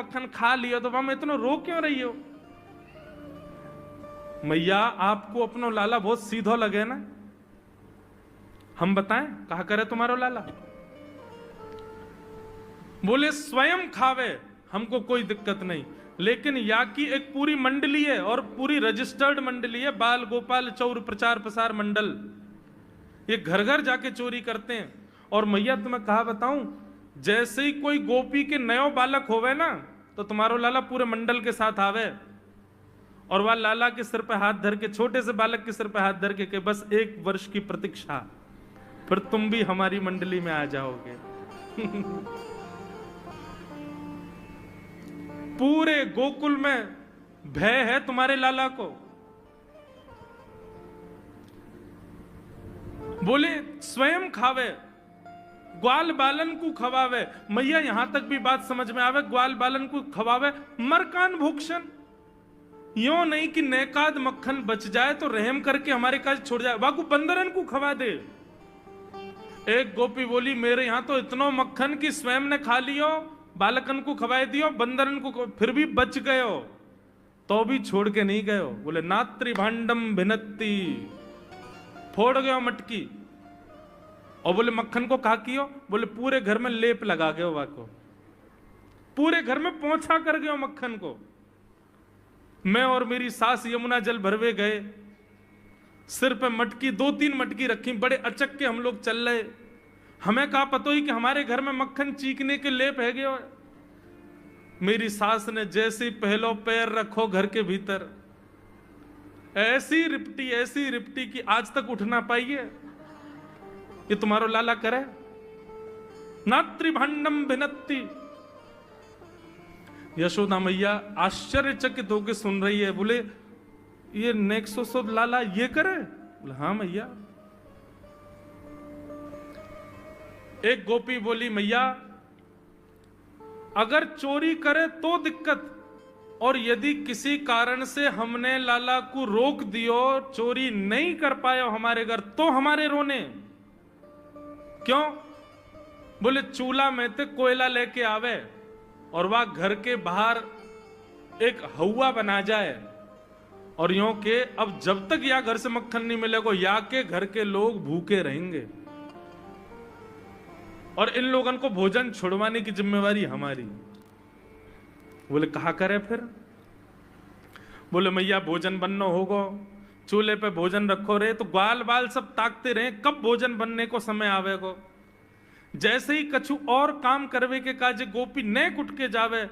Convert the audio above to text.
मक्खन खा लियो तो वहां इतना रो क्यों रही हो? मैया आपको अपनो लाला बहुत सीधो लगे ना, हम बताएं कहा करे तुम्हारो लाला? बोले स्वयं खावे हमको कोई दिक्कत नहीं, लेकिन या की एक पूरी मंडली है और पूरी रजिस्टर्ड मंडली है, बाल गोपाल चौर प्रचार प्रसार मंडल, ये घर घर जाके चोरी करते हैं। और मैया तुम्हें कहा बताऊं, जैसे ही कोई गोपी के नयो बालक होवे ना तो तुम्हारो लाला पूरे मंडल के साथ आवे और वह लाला के सिर पे हाथ धर के, छोटे से बालक के सिर पे हाथ धर के बस 1 वर्ष की प्रतीक्षा, फिर तुम भी हमारी मंडली में आ जाओगे। पूरे गोकुल में भय है तुम्हारे लाला को। बोले स्वयं खावे, ग्वाल बालन को खवावे। मैया यहां तक भी बात समझ में आवे, ग्वाल बालन को खवावे मरकान भूक्षण, यो नहीं कि नेकाद मक्खन बच जाए तो रहम करके हमारे काज छोड़ जाए, वाकू बंदरन को खवा दे। एक गोपी बोली मेरे यहां तो इतना मक्खन कि स्वयं ने खा लियो, बालकन को खवाए दियो, बंदरन को, फिर भी बच गयो तो भी छोड़ के नहीं गयो। बोले नात्री भांडम भिनत्ती, फोड़ गयो मटकी। और बोले मक्खन को कहा कियो? बोले पूरे घर में लेप लगा गयो, वाको पूरे घर में पोंछा कर गयो मक्खन को। मैं और मेरी सास यमुना जल भरवे गए, सिर पे मटकी 2-3 मटकी रखी, बड़े अचक के हम लोग चल रहे, हमें कहा पतो ही कि हमारे घर में मक्खन चीकने के लेप है गयो। मेरी सास ने जैसे पहलो पैर रखो घर के भीतर, ऐसी रिपटी कि आज तक उठ ना पाई है। ये तुम्हारो लाला करे? नात्रिभांडम भिनत्ती। यशोदा मैया आश्चर्यचकित होकर सुन रही है। बोले ये नेक्सोसोद लाला ये करे? बोले हाँ मैया। एक गोपी बोली मैया अगर चोरी करे तो दिक्कत, और यदि किसी कारण से हमने लाला को रोक दियो, चोरी नहीं कर पाए हमारे घर, तो हमारे रोने क्यों? बोले चूल्हा में ते कोयला लेके आवे और वह घर के बाहर एक हवा बना जाए और यो के अब जब तक या घर से मक्खन नहीं मिलेगा या के घर के लोग भूखे रहेंगे और इन लोगों को भोजन छुड़वाने की जिम्मेवारी हमारी। बोले कहा करे फिर? बोले मैया भोजन बनना होगा, चूल्हे पे भोजन रखो रहे तो ग्वाल बाल सब ताकते रहे कब भोजन बनने को समय आवेगो। जैसे ही कछु और काम करवे के काज गोपी ने कुट के जावे